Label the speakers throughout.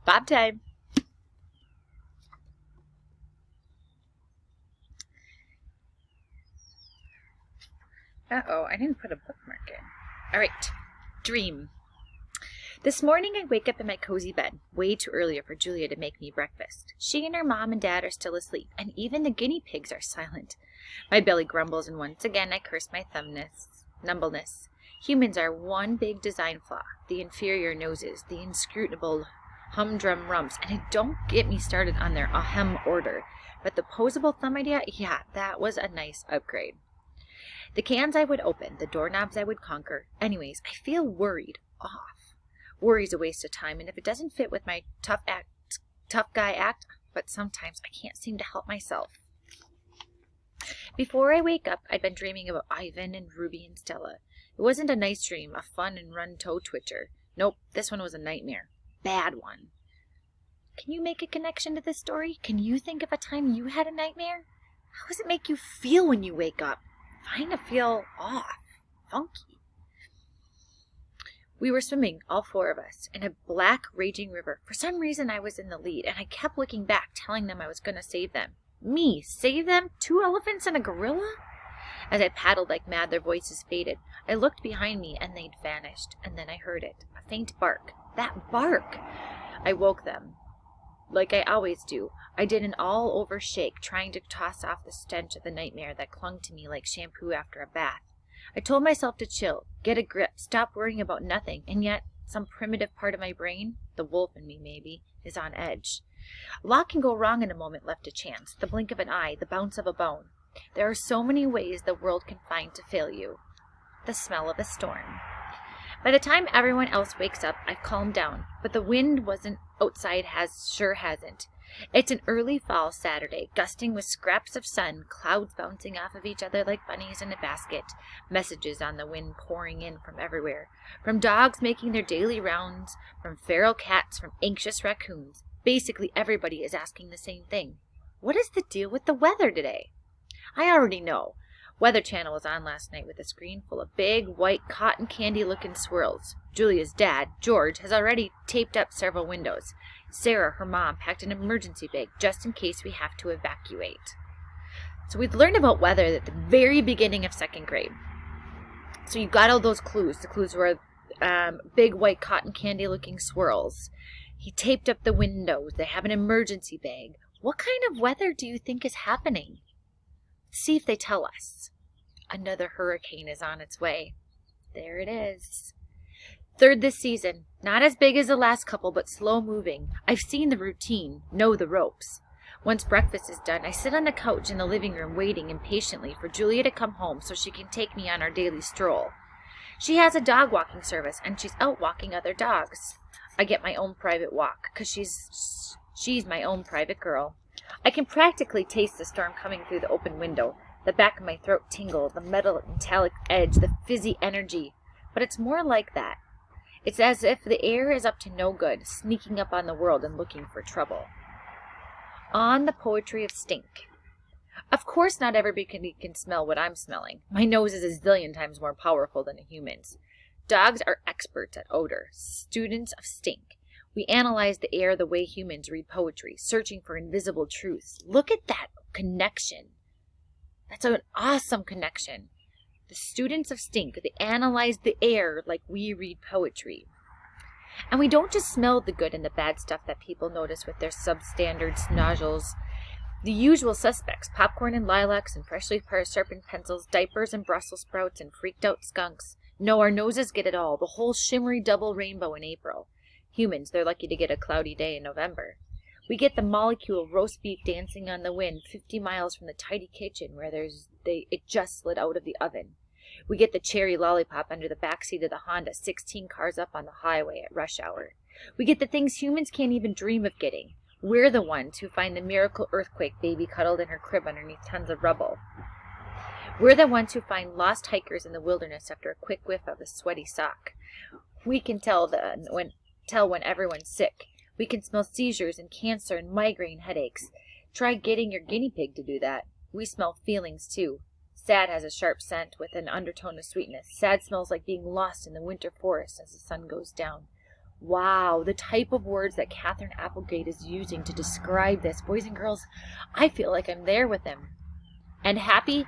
Speaker 1: Bob time. Uh-oh, I didn't put a bookmark in. All right, dream. This morning I wake up in my cozy bed, way too early for Julia to make me breakfast. She and her mom and dad are still asleep, and even the guinea pigs are silent. My belly grumbles, and once again I curse my numbleness. Humans are one big design flaw, the inferior noses, the inscrutable humdrum rumps, and don't get me started on their ahem order. But the posable thumb idea, yeah, that was a nice upgrade. The cans I would open, the doorknobs I would conquer. Anyways, I feel worried off. Worry's a waste of time, and if it doesn't fit with my tough guy act, but sometimes I can't seem to help myself. Before I wake up, I'd been dreaming about Ivan and Ruby and Stella. It wasn't a nice dream, a fun and run toe twitcher. Nope, this one was a nightmare. Bad one. Can you make a connection to this story? Can you think of a time you had a nightmare? How does it make you feel when you wake up? Fine to feel off, funky. We were swimming, all four of us, in a black, raging river. For some reason, I was in the lead, and I kept looking back, telling them I was going to save them. Me? Save them? 2 elephants and a gorilla? As I paddled like mad, their voices faded. I looked behind me, and they'd vanished. And then I heard it. A faint bark. That bark! I woke them. Like I always do, I did an all-over shake, trying to toss off the stench of the nightmare that clung to me like shampoo after a bath. I told myself to chill, get a grip, stop worrying about nothing, and yet some primitive part of my brain, the wolf in me maybe, is on edge. A lot can go wrong in a moment left to chance, the blink of an eye, the bounce of a bone. There are so many ways the world can find to fail you. The smell of a storm. By the time everyone else wakes up, I've calmed down, but the wind wasn't outside sure hasn't. It's an early fall Saturday, gusting with scraps of sun, clouds bouncing off of each other like bunnies in a basket, messages on the wind pouring in from everywhere, from dogs making their daily rounds, from feral cats, from anxious raccoons. Basically, everybody is asking the same thing. What is the deal with the weather today? I already know. Weather Channel was on last night with a screen full of big, white, cotton candy-looking swirls. Julia's dad, George, has already taped up several windows. Sarah, her mom, packed an emergency bag just in case we have to evacuate. So we'd learned about weather at the very beginning of 2nd grade. So you got all those clues. The clues were big, white, cotton candy-looking swirls. He taped up the windows. They have an emergency bag. What kind of weather do you think is happening? See if they tell us. Another hurricane is on its way. There it is. 3rd this season. Not as big as the last couple, but slow moving. I've seen the routine, know the ropes. Once breakfast is done, I sit on the couch in the living room waiting impatiently for Julia to come home so she can take me on our daily stroll. She has a dog walking service, and she's out walking other dogs. I get my own private walk, because she's my own private girl. I can practically taste the storm coming through the open window. The back of my throat tingle, the metallic edge, the fizzy energy. But it's more like that. It's as if the air is up to no good, sneaking up on the world and looking for trouble. On the poetry of stink. Of course not everybody can smell what I'm smelling. My nose is a zillion times more powerful than a human's. Dogs are experts at odor, students of stink. We analyze the air the way humans read poetry, searching for invisible truths. Look at that connection. That's an awesome connection. The students of stink, they analyze the air like we read poetry. And we don't just smell the good and the bad stuff that people notice with their substandard nostrils. The usual suspects, popcorn and lilacs and freshly sharpened pencils, diapers and Brussels sprouts and freaked out skunks. No, our noses get it all, the whole shimmery double rainbow in April. Humans, they're lucky to get a cloudy day in November. We get the molecule roast beef dancing on the wind 50 miles from the tidy kitchen where it just slid out of the oven. We get the cherry lollipop under the backseat of the Honda 16 cars up on the highway at rush hour. We get the things humans can't even dream of getting. We're the ones who find the miracle earthquake baby cuddled in her crib underneath tons of rubble. We're the ones who find lost hikers in the wilderness after a quick whiff of a sweaty sock. We can tell when everyone's sick. We can smell seizures and cancer and migraine headaches. Try getting your guinea pig to do that. We smell feelings too. Sad has a sharp scent with an undertone of sweetness. Sad smells like being lost in the winter forest as the sun goes down. Wow, the type of words that Catherine Applegate is using to describe this. Boys and girls, I feel like I'm there with him. And happy?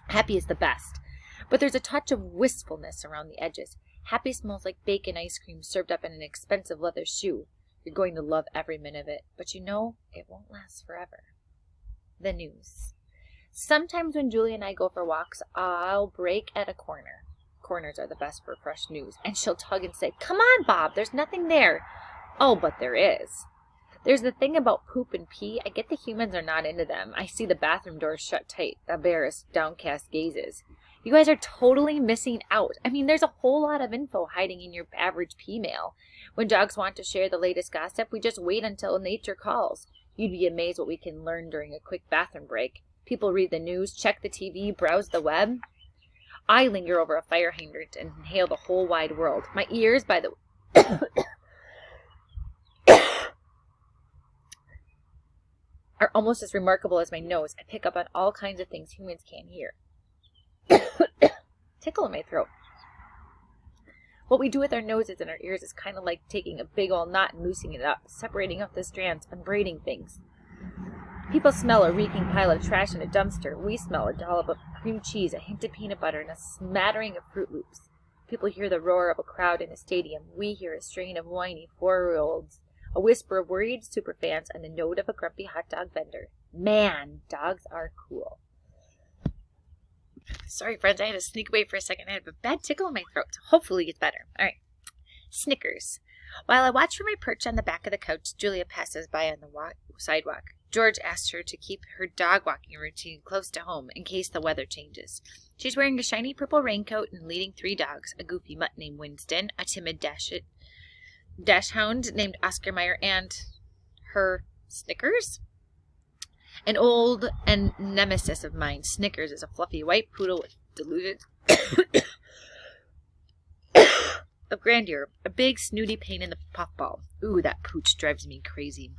Speaker 1: Happy is the best. But there's a touch of wistfulness around the edges. Happy smells like bacon ice cream served up in an expensive leather shoe. You're going to love every minute of it, but you know it won't last forever. The news. Sometimes when Julie and I go for walks, I'll break at a corner. Corners are the best for fresh news. And she'll tug and say, "Come on, Bob, there's nothing there." Oh, but there is. There's the thing about poop and pee. I get the humans are not into them. I see the bathroom doors shut tight, the embarrassed, downcast gazes. You guys are totally missing out. I mean, there's a whole lot of info hiding in your average pee mail. When dogs want to share the latest gossip, we just wait until nature calls. You'd be amazed what we can learn during a quick bathroom break. People read the news, check the TV, browse the web. I linger over a fire hydrant and inhale the whole wide world. My ears, by the are almost as remarkable as my nose. I pick up on all kinds of things humans can't hear. Tickle in my throat. What we do with our noses and our ears is kind of like taking a big old knot and loosening it up, separating up the strands, unbraiding things. People smell a reeking pile of trash in a dumpster. We smell a dollop of cream cheese, a hint of peanut butter, and a smattering of Fruit Loops. People hear the roar of a crowd in a stadium. We hear a strain of whiny 4-year-olds, a whisper of worried superfans, and the note of a grumpy hot dog vendor. Man, dogs are cool. Sorry, friends, I had to sneak away for a second. I had a bad tickle in my throat. Hopefully it's better. All right. Snickers. While I watch from my perch on the back of the couch, Julia passes by on the sidewalk. George asked her to keep her dog walking routine close to home in case the weather changes. She's wearing a shiny purple raincoat and leading 3 dogs, a goofy mutt named Winston, a timid dachshund named Oscar Mayer, and her Snickers. An old nemesis of mine, Snickers, is a fluffy white poodle with delusions of grandeur, a big snooty pain in the puffball. Ooh, that pooch drives me crazy.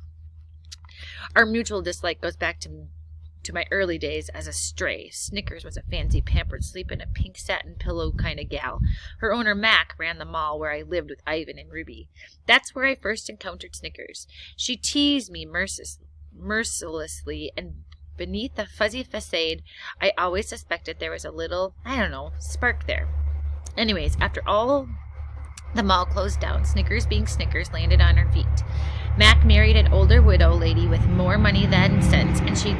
Speaker 1: Our mutual dislike goes back to my early days as a stray. Snickers was a fancy, pampered, sleep in a pink satin pillow kind of gal. Her owner, Mac, ran the mall where I lived with Ivan and Ruby. That's where I first encountered Snickers. She teased me mercilessly, and beneath the fuzzy facade, I always suspected there was a little, spark there. Anyways, after all the mall closed down, Snickers being Snickers landed on her feet. Mac married an older widow lady with more money than sense, and she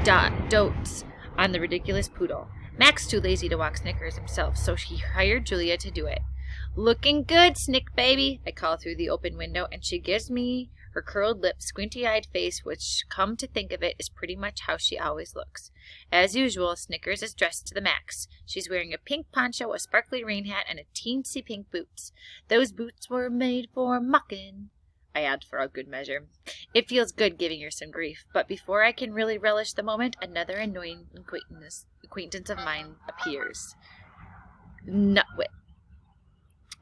Speaker 1: dotes on the ridiculous poodle. Mac's too lazy to walk Snickers himself, so she hired Julia to do it. "Looking good, Snick baby," I call through the open window, and she gives me her curled lip, squinty-eyed face, which, come to think of it, is pretty much how she always looks. As usual, Snickers is dressed to the max. She's wearing a pink poncho, a sparkly rain hat, and a teensy pink boots. Those boots were made for mucking, I add for a good measure. It feels good giving her some grief, but before I can really relish the moment, another annoying acquaintance of mine appears. Nutwit.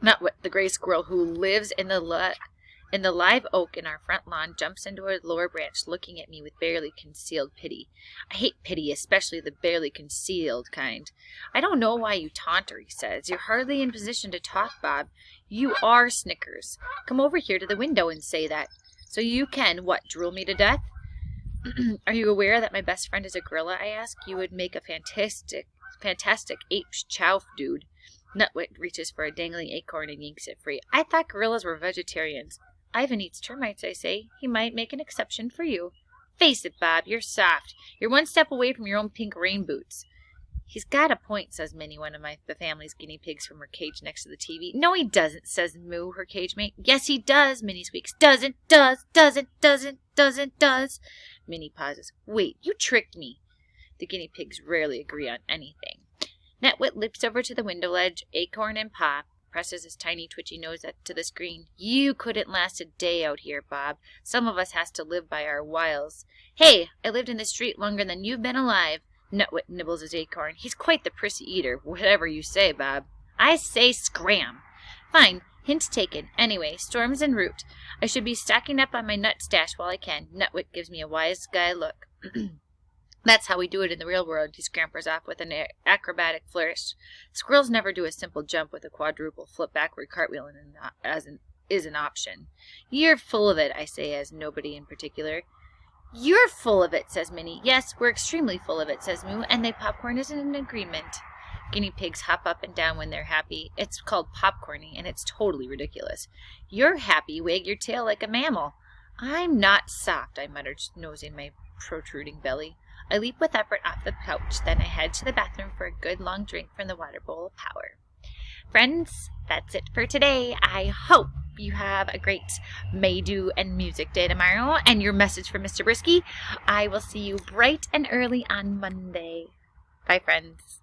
Speaker 1: Nutwit, the gray squirrel who lives in the live oak in our front lawn, jumps into a lower branch, looking at me with barely concealed pity. I hate pity, especially the barely concealed kind. "I don't know why you taunt her," he says. "You're hardly in position to talk, Bob. You are Snickers. Come over here to the window and say that. So you can, drool me to death?" "Are you aware that my best friend is a gorilla?" I ask. "You would make a fantastic ape chow dude." Nutwit reaches for a dangling acorn and yanks it free. "I thought gorillas were vegetarians." "Ivan eats termites," I say. "He might make an exception for you." "Face it, Bob, you're soft. You're one step away from your own pink rain boots." "He's got a point," says Minnie, one of the family's guinea pigs from her cage next to the TV. "No, he doesn't," says Moo, her cage mate. "Yes, he does," Minnie squeaks. "Doesn't. Minnie pauses. "Wait, you tricked me." The guinea pigs rarely agree on anything. Nutwit leaps over to the window ledge, acorn in paw, presses his tiny twitchy nose up to the screen. "You couldn't last a day out here, Bob. Some of us has to live by our wiles." "Hey, I lived in the street longer than you've been alive." Nutwit nibbles his acorn. "He's quite the prissy eater, whatever you say, Bob." "I say scram." "Fine, hint taken. Anyway, storm's en route. I should be stocking up on my nut stash while I can." Nutwit gives me a wise guy look. That's how we do it in the real world, he scampers off with an acrobatic flourish. Squirrels never do a simple jump with a quadruple flip backward cartwheel is an option. You're full of it, I say, as nobody in particular. You're full of it, says Minnie. Yes, we're extremely full of it, says Moo, and the popcorn is in agreement. Guinea pigs hop up and down when they're happy. It's called popcorning, and it's totally ridiculous. You're happy, wag your tail like a mammal. I'm not soft, I muttered, nosing my protruding belly. I leap with effort off the couch, then I head to the bathroom for a good long drink from the water bowl of power. Friends, that's it for today. I hope you have a great May-Do and Music Day tomorrow. And your message from Mr. Brisky, I will see you bright and early on Monday. Bye, friends.